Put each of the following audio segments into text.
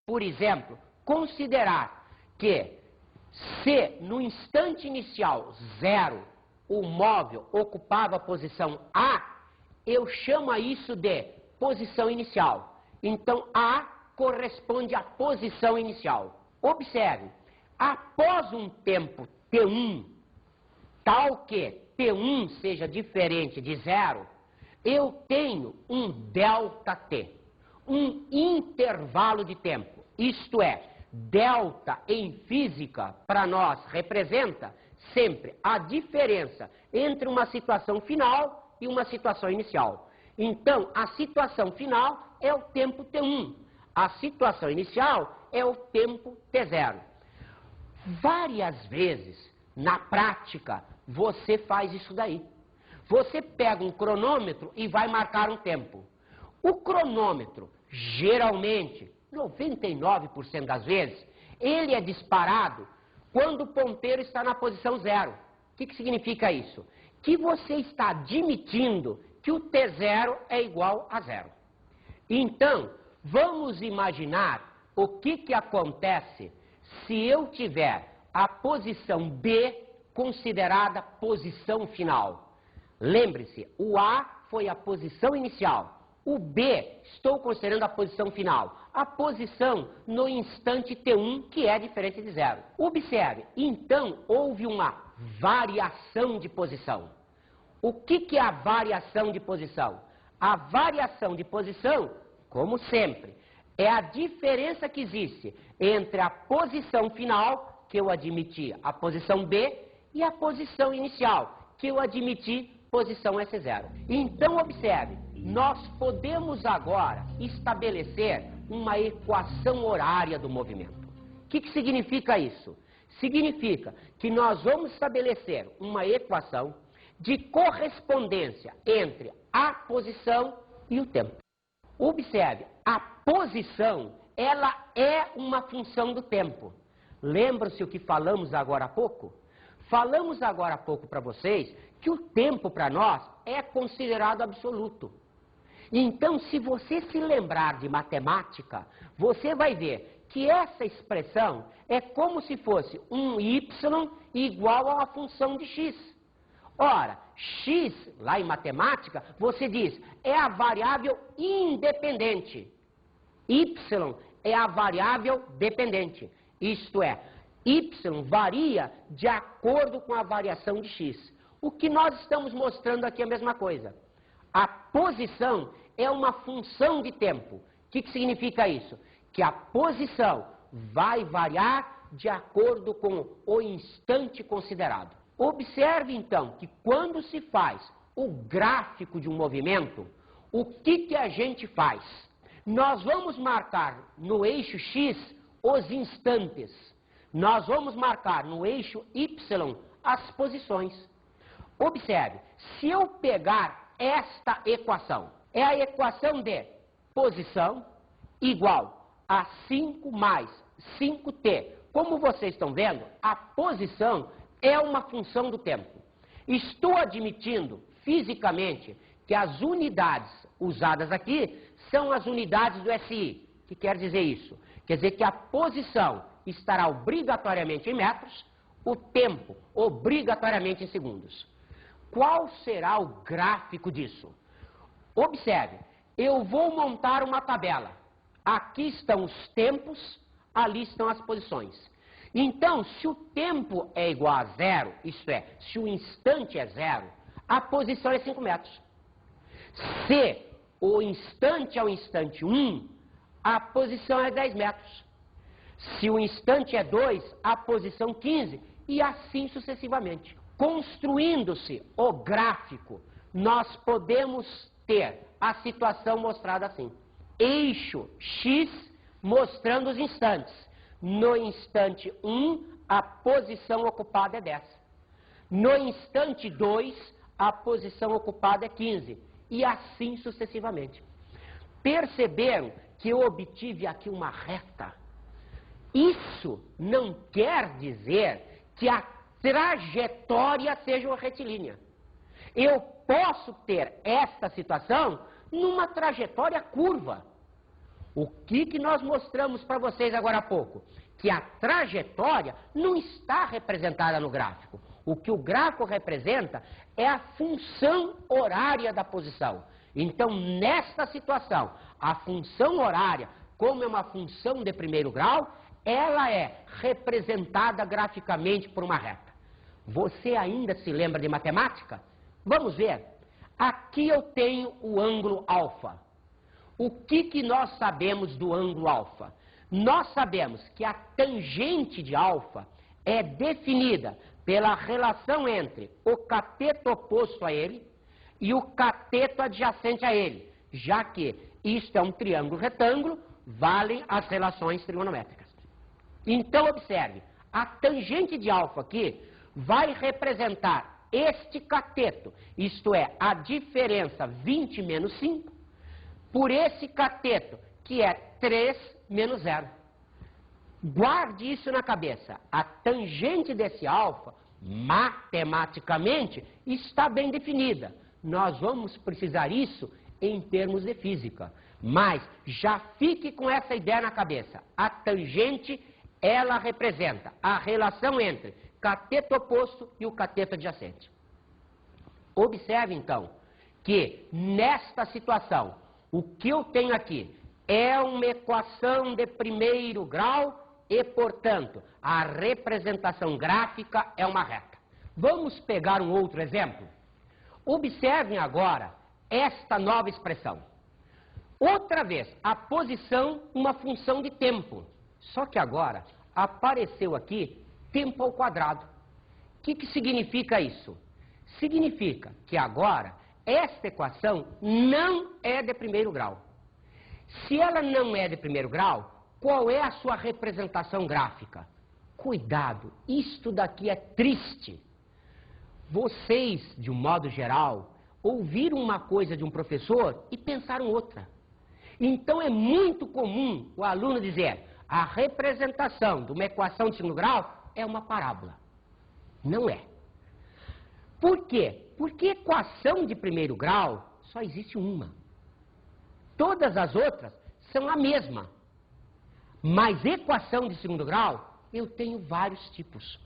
por exemplo, considerar que se no instante inicial 0 o móvel ocupava a posição A, eu chamo isso de posição inicial. Então, A corresponde à posição inicial. Observe, após um tempo T1, tal que T1 seja diferente de 0, eu tenho um ΔT, um intervalo de tempo. Isto é, delta em física, para nós, representa sempre a diferença entre uma situação final e uma situação inicial. Então, a situação final é o tempo T1, a situação inicial é o tempo T0. Várias vezes, na prática, você faz isso daí. Você pega um cronômetro e vai marcar um tempo. O cronômetro, geralmente, 99% das vezes, ele é disparado quando o ponteiro está na posição 0. O que significa isso? Que você está admitindo que o T0 é igual a 0. Então, vamos imaginar o que acontece se eu tiver a posição B considerada posição final. Lembre-se, o A foi a posição inicial. O B, estou considerando a posição final, a posição no instante T1, que é diferente de 0. Observe, então houve uma variação de posição. O que é a variação de posição? A variação de posição, como sempre, é a diferença que existe entre a posição final, que eu admiti, a posição B, e a posição inicial, que eu admiti, posição S0. Então, observe, nós podemos agora estabelecer uma equação horária do movimento. O que significa isso? Significa que nós vamos estabelecer uma equação de correspondência entre a posição e o tempo. Observe, a posição, ela é uma função do tempo. Lembram-se o que falamos agora há pouco? Falamos agora há pouco para vocês que o tempo para nós é considerado absoluto. Então, se você se lembrar de matemática, você vai ver que essa expressão é como se fosse um y igual a uma função de x. Ora, x, lá em matemática, você diz, é a variável independente. Y é a variável dependente. Isto é, y varia de acordo com a variação de x. O que nós estamos mostrando aqui é a mesma coisa. A posição é uma função de tempo. O que significa isso? Que a posição vai variar de acordo com o instante considerado. Observe, então, que quando se faz o gráfico de um movimento, o que a gente faz? Nós vamos marcar no eixo X os instantes. Nós vamos marcar no eixo Y as posições. Observe, se eu pegar esta equação, é a equação de posição igual a 5 mais 5t. Como vocês estão vendo, a posição é uma função do tempo. Estou admitindo fisicamente que as unidades usadas aqui são as unidades do SI. O que quer dizer isso? Quer dizer que a posição estará obrigatoriamente em metros, o tempo obrigatoriamente em segundos. Qual será o gráfico disso? Observe, eu vou montar uma tabela. Aqui estão os tempos, ali estão as posições. Então, se o tempo é igual a 0, isto é, se o instante é 0, a posição é 5 metros. Se o instante é o instante 1, a posição é 10 metros. Se o instante é 2, a posição 15, e assim sucessivamente. Construindo-se o gráfico, nós podemos ter a situação mostrada assim. Eixo X mostrando os instantes. No instante 1, a posição ocupada é 10. No instante 2, a posição ocupada é 15. E assim sucessivamente. Perceberam que eu obtive aqui uma reta? Isso não quer dizer que a trajetória seja uma retilínea. Eu posso ter esta situação numa trajetória curva. O que nós mostramos para vocês agora há pouco? Que a trajetória não está representada no gráfico. O que o gráfico representa é a função horária da posição. Então, nesta situação, a função horária, como é uma função de primeiro grau, ela é representada graficamente por uma reta. Você ainda se lembra de matemática? Vamos ver. Aqui eu tenho o ângulo alfa. O que nós sabemos do ângulo alfa? Nós sabemos que a tangente de alfa é definida pela relação entre o cateto oposto a ele e o cateto adjacente a ele, já que isto é um triângulo retângulo, valem as relações trigonométricas. Então, observe, a tangente de alfa aqui vai representar este cateto, isto é, a diferença 20 menos 5, por esse cateto, que é 3 menos 0. Guarde isso na cabeça. A tangente desse alfa, matematicamente, está bem definida. Nós vamos precisar isso em termos de física. Mas já fique com essa ideia na cabeça. A tangente, ela representa a relação entre cateto oposto e o cateto adjacente. Observe, então, que nesta situação, o que eu tenho aqui é uma equação de primeiro grau e, portanto, a representação gráfica é uma reta. Vamos pegar um outro exemplo? Observem agora esta nova expressão. Outra vez, a posição, uma função de tempo. Só que agora apareceu aqui tempo ao quadrado. O que significa isso? Significa que agora esta equação não é de primeiro grau. Se ela não é de primeiro grau, qual é a sua representação gráfica? Cuidado, isto daqui é triste. Vocês, de um modo geral, ouviram uma coisa de um professor e pensaram outra. Então é muito comum o aluno dizer: a representação de uma equação de segundo grau é uma parábola. Não é. Por quê? Porque equação de primeiro grau só existe uma. Todas as outras são a mesma. Mas equação de segundo grau, eu tenho vários tipos.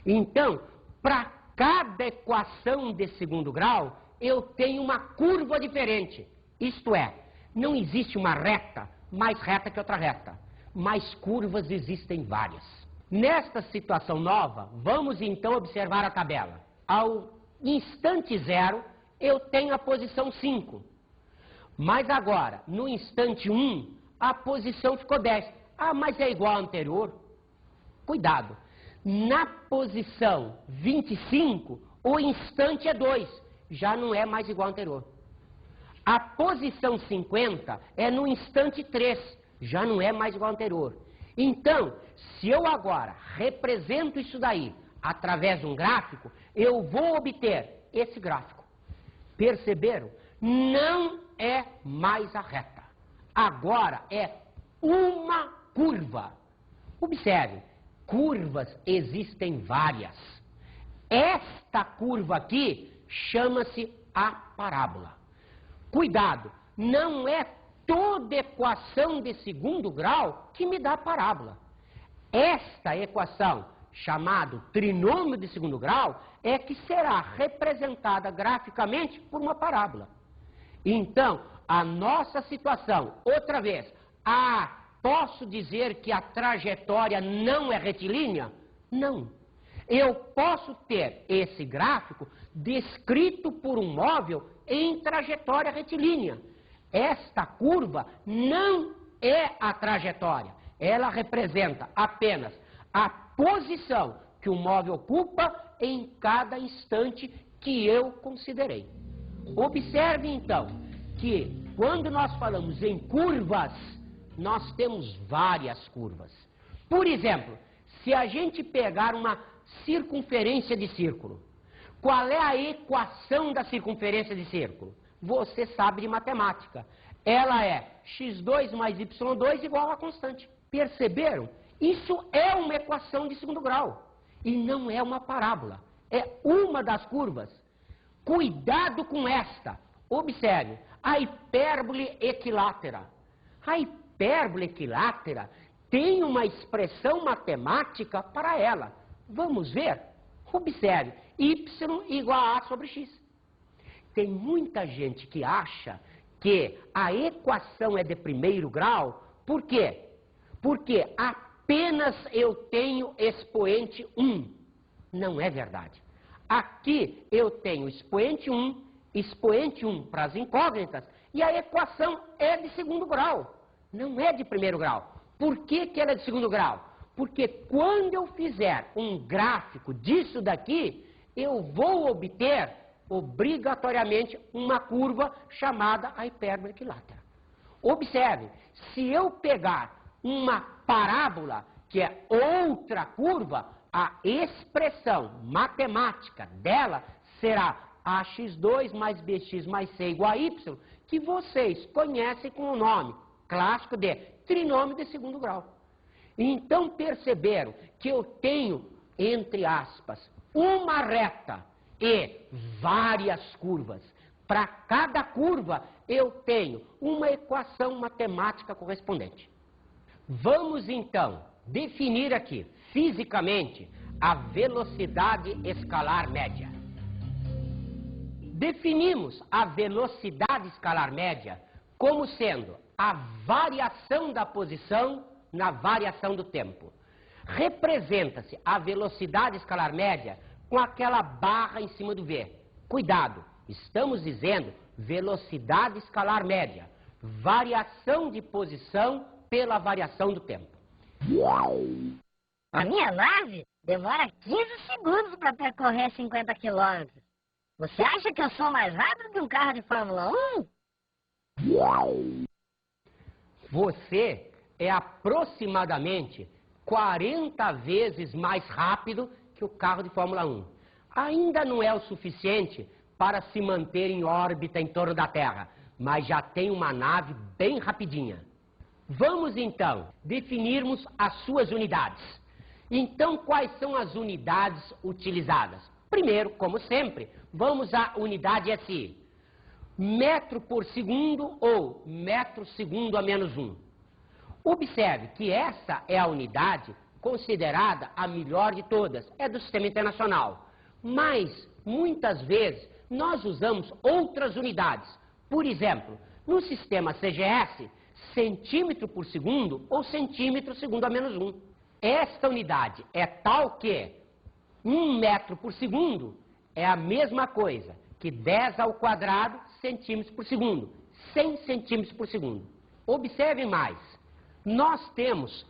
Então, para cada equação de segundo grau, eu tenho uma curva diferente. Isto é, não existe uma reta mais reta que outra reta, mas curvas existem várias. Nesta situação nova, vamos então observar a tabela. Ao instante 0, eu tenho a posição 5. Mas agora, no instante 1, a posição ficou 10. Ah, mas é igual à anterior? Cuidado. Na posição 25, o instante é 2. Já não é mais igual ao anterior. A posição 50 é no instante 3. Já não é mais igual ao anterior. Então, se eu agora represento isso daí através de um gráfico, eu vou obter esse gráfico. Perceberam? Não é mais a reta. Agora é uma curva. Observe, curvas existem várias. Esta curva aqui chama-se a parábola. Cuidado, não é toda equação de segundo grau que me dá parábola. Esta equação, chamada trinômio de segundo grau, é que será representada graficamente por uma parábola. Então, a nossa situação, outra vez, posso dizer que a trajetória não é retilínea? Não. Eu posso ter esse gráfico descrito por um móvel em trajetória retilínea. Esta curva não é a trajetória. Ela representa apenas a posição que o móvel ocupa em cada instante que eu considerei. Observe, então, que quando nós falamos em curvas, nós temos várias curvas. Por exemplo, se a gente pegar uma circunferência de círculo, qual é a equação da circunferência de círculo? Você sabe de matemática. Ela é x2 mais y2 igual a constante. Perceberam? Isso é uma equação de segundo grau. E não é uma parábola. É uma das curvas. Cuidado com esta. Observe, a hipérbole equilátera. A hipérbole equilátera tem uma expressão matemática para ela. Vamos ver? Observe, y igual a sobre x. Tem muita gente que acha que a equação é de primeiro grau. Por quê? Porque apenas eu tenho expoente 1. Não é verdade. Aqui eu tenho expoente 1 para as incógnitas, e a equação é de segundo grau, não é de primeiro grau. Por que que ela é de segundo grau? Porque quando eu fizer um gráfico disso daqui, eu vou obter, obrigatoriamente, uma curva chamada a hipérbole equilátera. Observe, se eu pegar uma parábola, que é outra curva, a expressão matemática dela será ax2 mais bx mais c igual a y, que vocês conhecem com o nome clássico de trinômio de segundo grau. Então perceberam que eu tenho, entre aspas, uma reta e várias curvas. Para cada curva eu tenho uma equação matemática correspondente. Vamos então definir aqui, fisicamente, a velocidade escalar média. Definimos a velocidade escalar média como sendo a variação da posição na variação do tempo. Representa-se a velocidade escalar média com aquela barra em cima do V. Cuidado, estamos dizendo velocidade escalar média, variação de posição pela variação do tempo. A minha nave demora 15 segundos para percorrer 50 quilômetros. Você acha que eu sou mais rápido que um carro de Fórmula 1? Você é aproximadamente 40 vezes mais rápido que o carro de Fórmula 1. Ainda não é o suficiente para se manter em órbita em torno da Terra, mas já tem uma nave bem rapidinha. Vamos então definirmos as suas unidades. Então, quais são as unidades utilizadas? Primeiro, como sempre, vamos à unidade SI. Metro por segundo ou metro segundo a menos 1. Observe que essa é a unidade considerada a melhor de todas, é do Sistema Internacional. Mas, muitas vezes, nós usamos outras unidades. Por exemplo, no sistema CGS, centímetro por segundo ou centímetro segundo a menos 1. Esta unidade é tal que 1 metro por segundo é a mesma coisa que 10 ao quadrado centímetros por segundo, 100 centímetros por segundo. Observe mais, nós temos